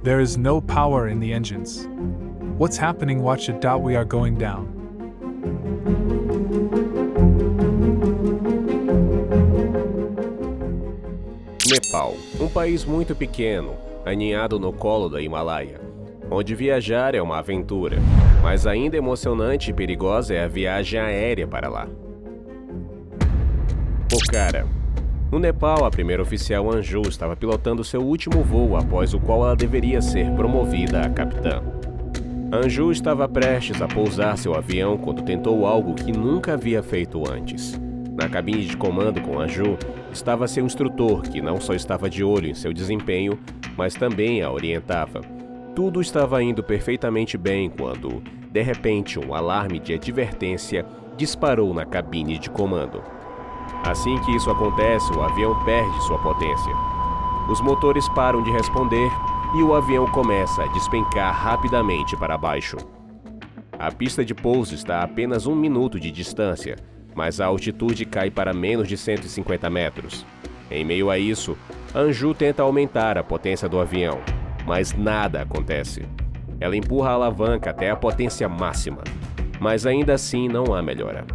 There is no power in the engines. What's happening? Watch it. We are going down. Nepal, um país muito pequeno, aninhado no colo da Himalaia, onde viajar é uma aventura, mas ainda emocionante e perigosa é a viagem aérea para lá. Pokhara. No Nepal, a primeira oficial Anju estava pilotando seu último voo após o qual ela deveria ser promovida a capitã. Anju estava prestes a pousar seu avião quando tentou algo que nunca havia feito antes. Na cabine de comando com Anju estava seu instrutor, que não só estava de olho em seu desempenho, mas também a orientava. Tudo estava indo perfeitamente bem quando, de repente, um alarme de advertência disparou na cabine de comando. Assim que isso acontece, o avião perde sua potência. Os motores param de responder e o avião começa a despencar rapidamente para baixo. A pista de pouso está a apenas 1 minuto de distância, mas a altitude cai para menos de 150 metros. Em meio a isso, Anju tenta aumentar a potência do avião, mas nada acontece. Ela empurra a alavanca até a potência máxima, mas ainda assim não há melhora.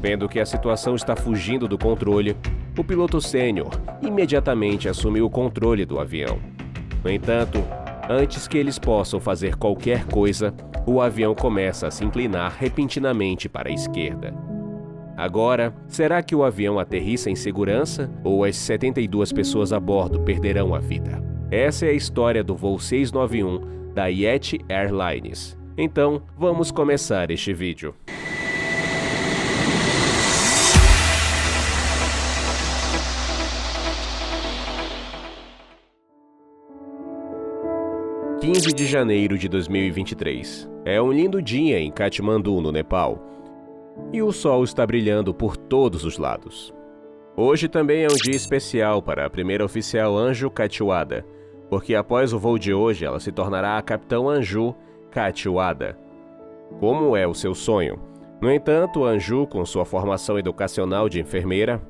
Vendo que a situação está fugindo do controle, o piloto sênior imediatamente assumiu o controle do avião. No entanto, antes que eles possam fazer qualquer coisa, o avião começa a se inclinar repentinamente para a esquerda. Agora, será que o avião aterrissa em segurança ou as 72 pessoas a bordo perderão a vida? Essa é a história do voo 691 da Yeti Airlines. Então, vamos começar este vídeo. – 15 de janeiro de 2023. É um lindo dia em Katmandu, no Nepal. E o sol está brilhando por todos os lados. Hoje também é um dia especial para a primeira oficial Anju Kathiawada, porque após o voo de hoje ela se tornará a capitã Anju Kathiawada, como é o seu sonho. No entanto, Anju, com sua formação educacional de enfermeira,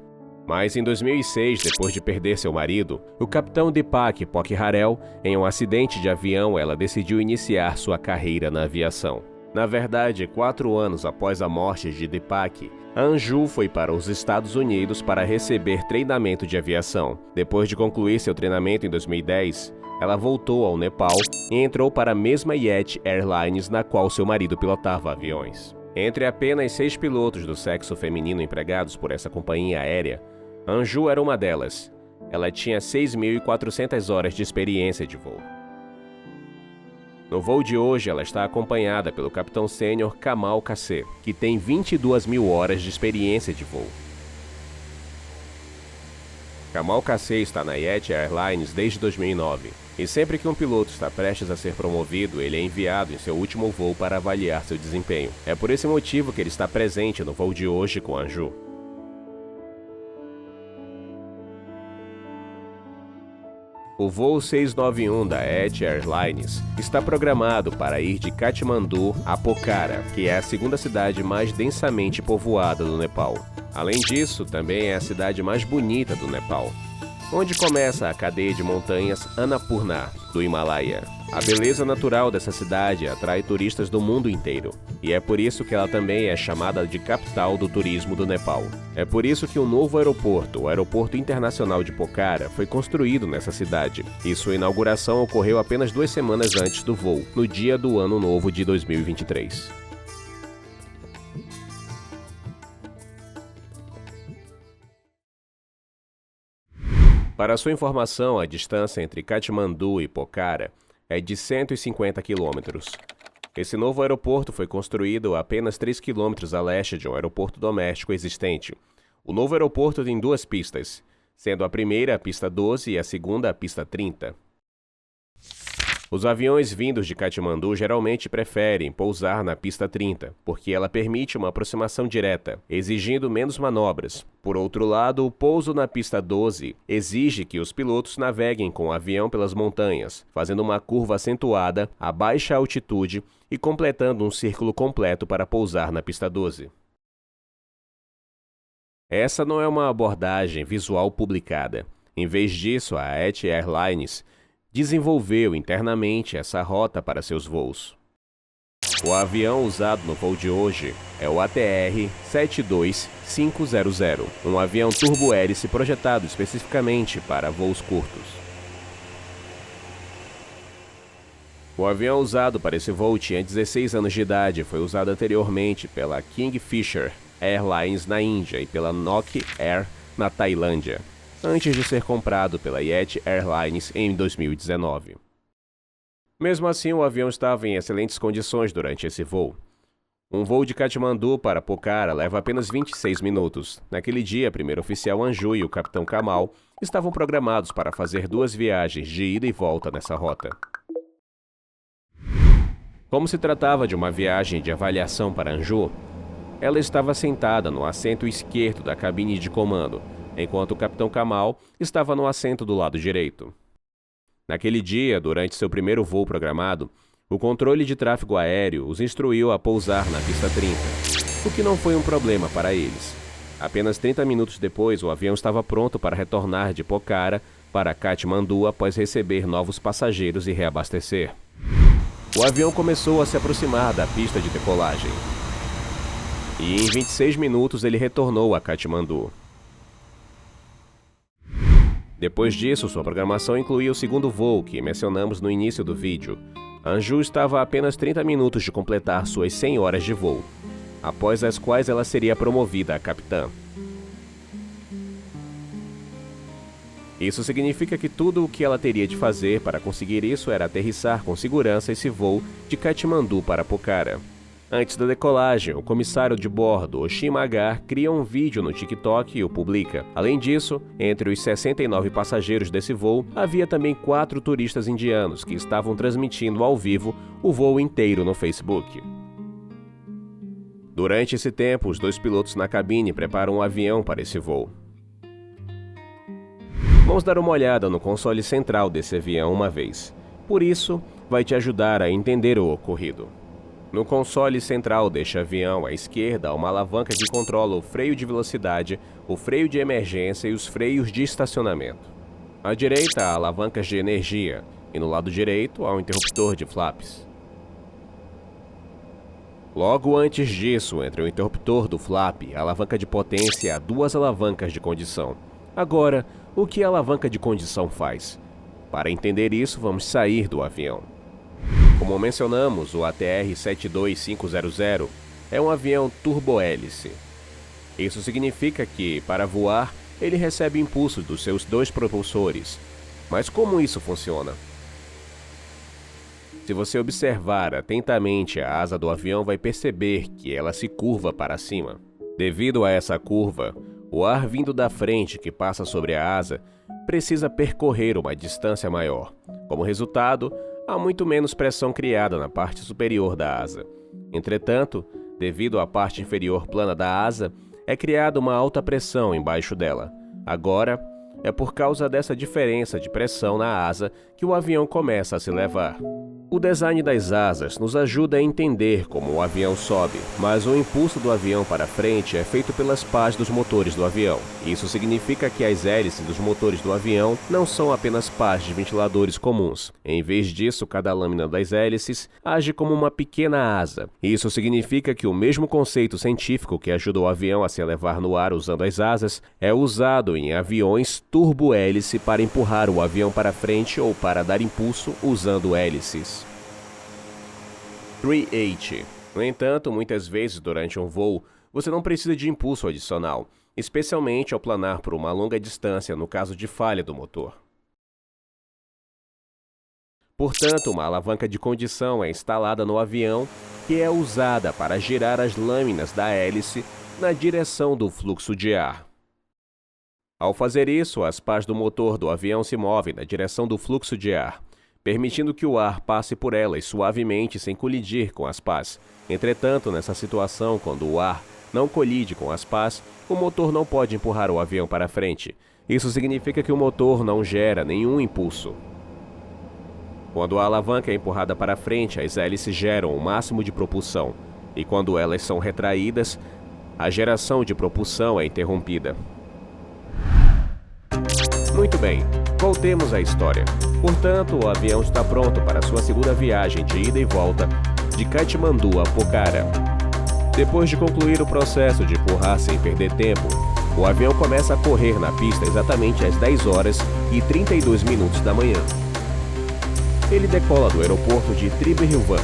mas em 2006, depois de perder seu marido, o capitão Deepak Pokharel, em um acidente de avião, ela decidiu iniciar sua carreira na aviação. Na verdade, 4 anos após a morte de Deepak, Anju foi para os Estados Unidos para receber treinamento de aviação. Depois de concluir seu treinamento em 2010, ela voltou ao Nepal e entrou para a mesma Yeti Airlines na qual seu marido pilotava aviões. Entre apenas 6 pilotos do sexo feminino empregados por essa companhia aérea, Anju era uma delas. Ela tinha 6.400 horas de experiência de voo. No voo de hoje, ela está acompanhada pelo capitão sênior Kamal Kassé, que tem 22.000 horas de experiência de voo. Kamal Kassé está na Yeti Airlines desde 2009, e sempre que um piloto está prestes a ser promovido, ele é enviado em seu último voo para avaliar seu desempenho. É por esse motivo que ele está presente no voo de hoje com Anju. O voo 691 da Yeti Airlines está programado para ir de Katmandu a Pokhara, que é a segunda cidade mais densamente povoada do Nepal. Além disso, também é a cidade mais bonita do Nepal, onde começa a cadeia de montanhas Annapurna, do Himalaia. A beleza natural dessa cidade atrai turistas do mundo inteiro, e é por isso que ela também é chamada de capital do turismo do Nepal. É por isso que um novo aeroporto, o Aeroporto Internacional de Pokhara, foi construído nessa cidade, e sua inauguração ocorreu apenas 2 semanas antes do voo, no dia do Ano Novo de 2023. Para sua informação, a distância entre Katmandu e Pokhara é de 150 quilômetros. Esse novo aeroporto foi construído a apenas 3 quilômetros a leste de um aeroporto doméstico existente. O novo aeroporto tem 2 pistas, sendo a primeira a pista 12 e a segunda a pista 30. Os aviões vindos de Katmandu geralmente preferem pousar na pista 30, porque ela permite uma aproximação direta, exigindo menos manobras. Por outro lado, o pouso na pista 12 exige que os pilotos naveguem com o avião pelas montanhas, fazendo uma curva acentuada a baixa altitude e completando um círculo completo para pousar na pista 12. Essa não é uma abordagem visual publicada. Em vez disso, a Yeti Airlines desenvolveu internamente essa rota para seus voos. O avião usado no voo de hoje é o ATR-72500, um avião turbo-hélice projetado especificamente para voos curtos. O avião usado para esse voo tinha 16 anos de idade e foi usado anteriormente pela Kingfisher Airlines na Índia e pela Nok Air na Tailândia, antes de ser comprado pela Yeti Airlines em 2019. Mesmo assim, o avião estava em excelentes condições durante esse voo. Um voo de Katmandu para Pokhara leva apenas 26 minutos. Naquele dia, a primeira oficial Anju e o capitão Kamal estavam programados para fazer 2 viagens de ida e volta nessa rota. Como se tratava de uma viagem de avaliação para Anju, ela estava sentada no assento esquerdo da cabine de comando, enquanto o capitão Kamal estava no assento do lado direito. Naquele dia, durante seu primeiro voo programado, o controle de tráfego aéreo os instruiu a pousar na pista 30, o que não foi um problema para eles. Apenas 30 minutos depois, o avião estava pronto para retornar de Pokhara para Katmandu após receber novos passageiros e reabastecer. O avião começou a se aproximar da pista de decolagem. E em 26 minutos ele retornou a Katmandu. Depois disso, sua programação incluía o segundo voo que mencionamos no início do vídeo. Anju estava a apenas 30 minutos de completar suas 100 horas de voo, após as quais ela seria promovida a capitã. Isso significa que tudo o que ela teria de fazer para conseguir isso era aterrissar com segurança esse voo de Katmandu para Pokhara. Antes da decolagem, o comissário de bordo, Oshim Magar, cria um vídeo no TikTok e o publica. Além disso, entre os 69 passageiros desse voo, havia também 4 turistas indianos que estavam transmitindo ao vivo o voo inteiro no Facebook. Durante esse tempo, os 2 pilotos na cabine preparam o avião para esse voo. Vamos dar uma olhada no console central desse avião uma vez. Por isso, vai te ajudar a entender o ocorrido. No console central deste avião, à esquerda, há uma alavanca que controla o freio de velocidade, o freio de emergência e os freios de estacionamento. À direita, há alavancas de energia, e no lado direito, há um interruptor de flaps. Logo antes disso, entre o interruptor do flap e a alavanca de potência, há 2 alavancas de condição. Agora, o que a alavanca de condição faz? Para entender isso, vamos sair do avião. Como mencionamos, o ATR-72500 é um avião turbo-hélice. Isso significa que, para voar, ele recebe impulso dos seus 2 propulsores. Mas como isso funciona? Se você observar atentamente a asa do avião, vai perceber que ela se curva para cima. Devido a essa curva, o ar vindo da frente que passa sobre a asa precisa percorrer uma distância maior. Como resultado, há muito menos pressão criada na parte superior da asa. Entretanto, devido à parte inferior plana da asa, é criada uma alta pressão embaixo dela. Agora, é por causa dessa diferença de pressão na asa que o avião começa a se elevar. O design das asas nos ajuda a entender como o avião sobe, mas o impulso do avião para frente é feito pelas pás dos motores do avião. Isso significa que as hélices dos motores do avião não são apenas pás de ventiladores comuns. Em vez disso, cada lâmina das hélices age como uma pequena asa. Isso significa que o mesmo conceito científico que ajuda o avião a se elevar no ar usando as asas é usado em aviões turbo-hélice para empurrar o avião para frente ou para dar impulso usando hélices. 3H. No entanto, muitas vezes durante um voo, você não precisa de impulso adicional, especialmente ao planar por uma longa distância no caso de falha do motor. Portanto, uma alavanca de condição é instalada no avião que é usada para girar as lâminas da hélice na direção do fluxo de ar. Ao fazer isso, as pás do motor do avião se movem na direção do fluxo de ar, permitindo que o ar passe por elas suavemente sem colidir com as pás. Entretanto, nessa situação, quando o ar não colide com as pás, o motor não pode empurrar o avião para frente. Isso significa que o motor não gera nenhum impulso. Quando a alavanca é empurrada para frente, as hélices geram o máximo de propulsão, e quando elas são retraídas, a geração de propulsão é interrompida. Muito bem. Voltemos à história. Portanto, o avião está pronto para sua segunda viagem de ida e volta de Katmandu a Pokhara. Depois de concluir o processo de empurrar sem perder tempo, o avião começa a correr na pista exatamente às 10 horas e 32 minutos da manhã. Ele decola do aeroporto de Tribhuvan.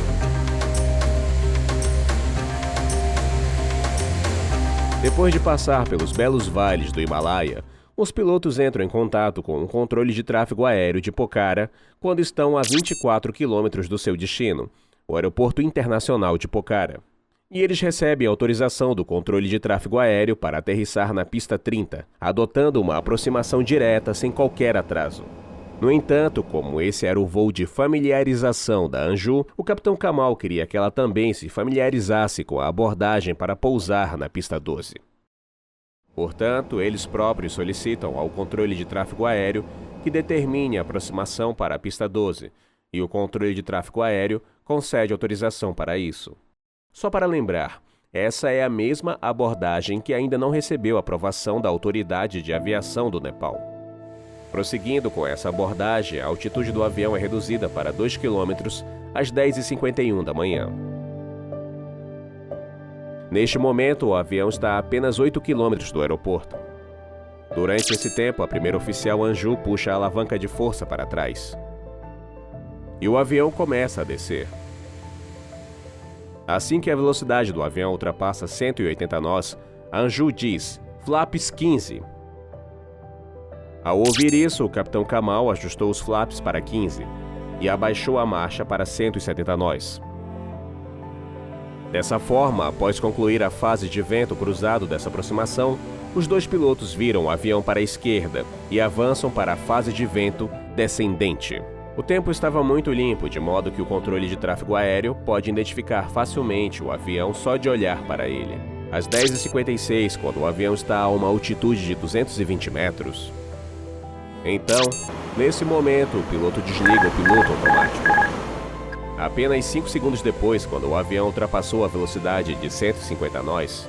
Depois de passar pelos belos vales do Himalaia, os pilotos entram em contato com o controle de tráfego aéreo de Pokhara quando estão a 24 quilômetros do seu destino, o Aeroporto Internacional de Pokhara. E eles recebem autorização do controle de tráfego aéreo para aterrissar na pista 30, adotando uma aproximação direta sem qualquer atraso. No entanto, como esse era o voo de familiarização da Anju, o capitão Kamal queria que ela também se familiarizasse com a abordagem para pousar na pista 12. Portanto, eles próprios solicitam ao controle de tráfego aéreo que determine a aproximação para a pista 12, e o controle de tráfego aéreo concede autorização para isso. Só para lembrar, essa é a mesma abordagem que ainda não recebeu aprovação da Autoridade de Aviação do Nepal. Prosseguindo com essa abordagem, a altitude do avião é reduzida para 2 km às 10h51 da manhã. Neste momento, o avião está a apenas 8 km do aeroporto. Durante esse tempo, a primeira oficial Anju puxa a alavanca de força para trás. E o avião começa a descer. Assim que a velocidade do avião ultrapassa 180 nós, Anju diz, "Flaps 15". Ao ouvir isso, o capitão Kamal ajustou os flaps para 15 e abaixou a marcha para 170 nós. Dessa forma, após concluir a fase de vento cruzado dessa aproximação, os dois pilotos viram o avião para a esquerda e avançam para a fase de vento descendente. O tempo estava muito limpo, de modo que o controle de tráfego aéreo pode identificar facilmente o avião só de olhar para ele. Às 10h56, quando o avião está a uma altitude de 220 metros. Então, nesse momento, o piloto desliga o piloto automático. Apenas 5 segundos depois, quando o avião ultrapassou a velocidade de 150 nós,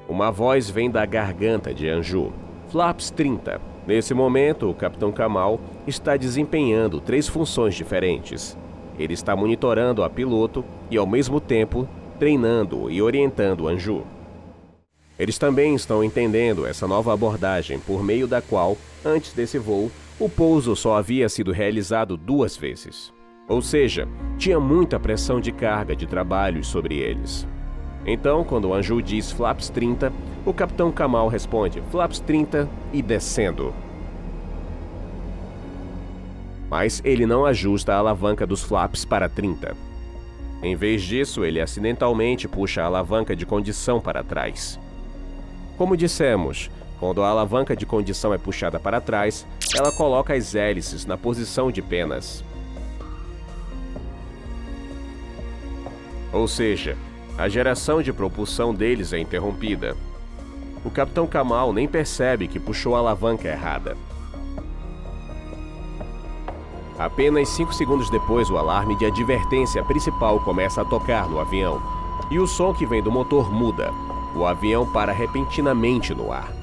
uma voz vem da garganta de Anju, "Flaps 30". Nesse momento, o capitão Kamal está desempenhando 3 funções diferentes. Ele está monitorando a piloto e, ao mesmo tempo, treinando e orientando Anju. Eles também estão entendendo essa nova abordagem por meio da qual, antes desse voo, o pouso só havia sido realizado 2 vezes. Ou seja, tinha muita pressão de carga de trabalhos sobre eles. Então, quando Anju diz "Flaps 30", o capitão Kamal responde "Flaps 30" e descendo. Mas ele não ajusta a alavanca dos flaps para 30. Em vez disso, ele acidentalmente puxa a alavanca de condição para trás. Como dissemos, quando a alavanca de condição é puxada para trás, ela coloca as hélices na posição de penas. Ou seja, a geração de propulsão deles é interrompida. O capitão Kamal nem percebe que puxou a alavanca errada. Apenas 5 segundos depois, o alarme de advertência principal começa a tocar no avião, e o som que vem do motor muda. O avião para repentinamente no ar.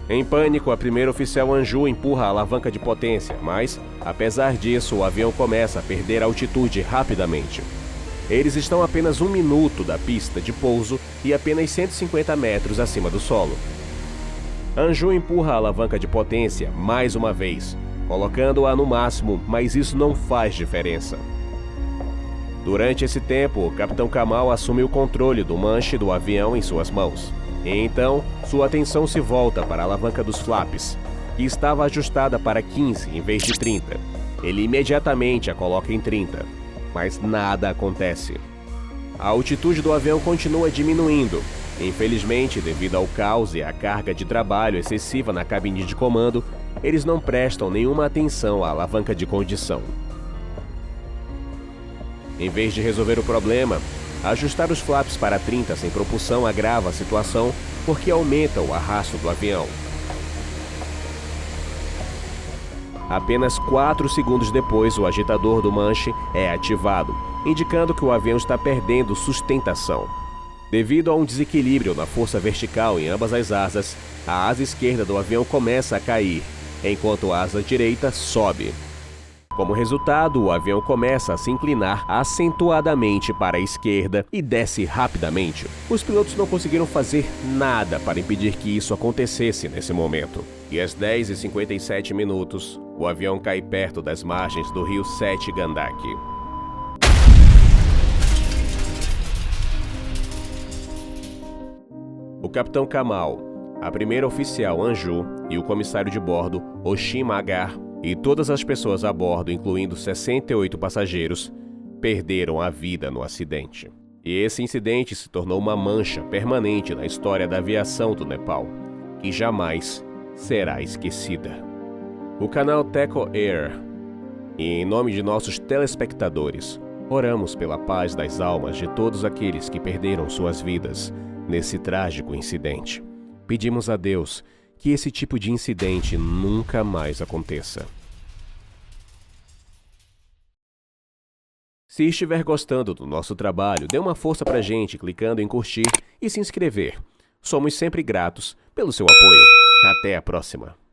Em pânico, a primeira oficial Anju empurra a alavanca de potência, mas, apesar disso, o avião começa a perder altitude rapidamente. Eles estão a apenas 1 minuto da pista de pouso e apenas 150 metros acima do solo. Anju empurra a alavanca de potência mais uma vez, colocando-a no máximo, mas isso não faz diferença. Durante esse tempo, o capitão Kamal assume o controle do manche do avião em suas mãos. E então, sua atenção se volta para a alavanca dos flaps, que estava ajustada para 15 em vez de 30. Ele imediatamente a coloca em 30, mas nada acontece. A altitude do avião continua diminuindo. Infelizmente, devido ao caos e à carga de trabalho excessiva na cabine de comando, eles não prestam nenhuma atenção à alavanca de condição. Em vez de resolver o problema, ajustar os flaps para 30 sem propulsão agrava a situação porque aumenta o arrasto do avião. Apenas 4 segundos depois, o agitador do manche é ativado, indicando que o avião está perdendo sustentação. Devido a um desequilíbrio na força vertical em ambas as asas, a asa esquerda do avião começa a cair enquanto a asa direita sobe. Como resultado, o avião começa a se inclinar acentuadamente para a esquerda e desce rapidamente. Os pilotos não conseguiram fazer nada para impedir que isso acontecesse nesse momento. E às 10h57, o avião cai perto das margens do rio Sete Gandaki. O capitão Kamal, a primeira oficial Anju e o comissário de bordo, Oshim Magar, e todas as pessoas a bordo, incluindo 68 passageiros, perderam a vida no acidente. E esse incidente se tornou uma mancha permanente na história da aviação do Nepal, que jamais será esquecida. O canal Teco Air, e em nome de nossos telespectadores, oramos pela paz das almas de todos aqueles que perderam suas vidas nesse trágico incidente. Pedimos a Deus que esse tipo de incidente nunca mais aconteça. Se estiver gostando do nosso trabalho, dê uma força pra gente clicando em curtir e se inscrever. Somos sempre gratos pelo seu apoio. Até a próxima!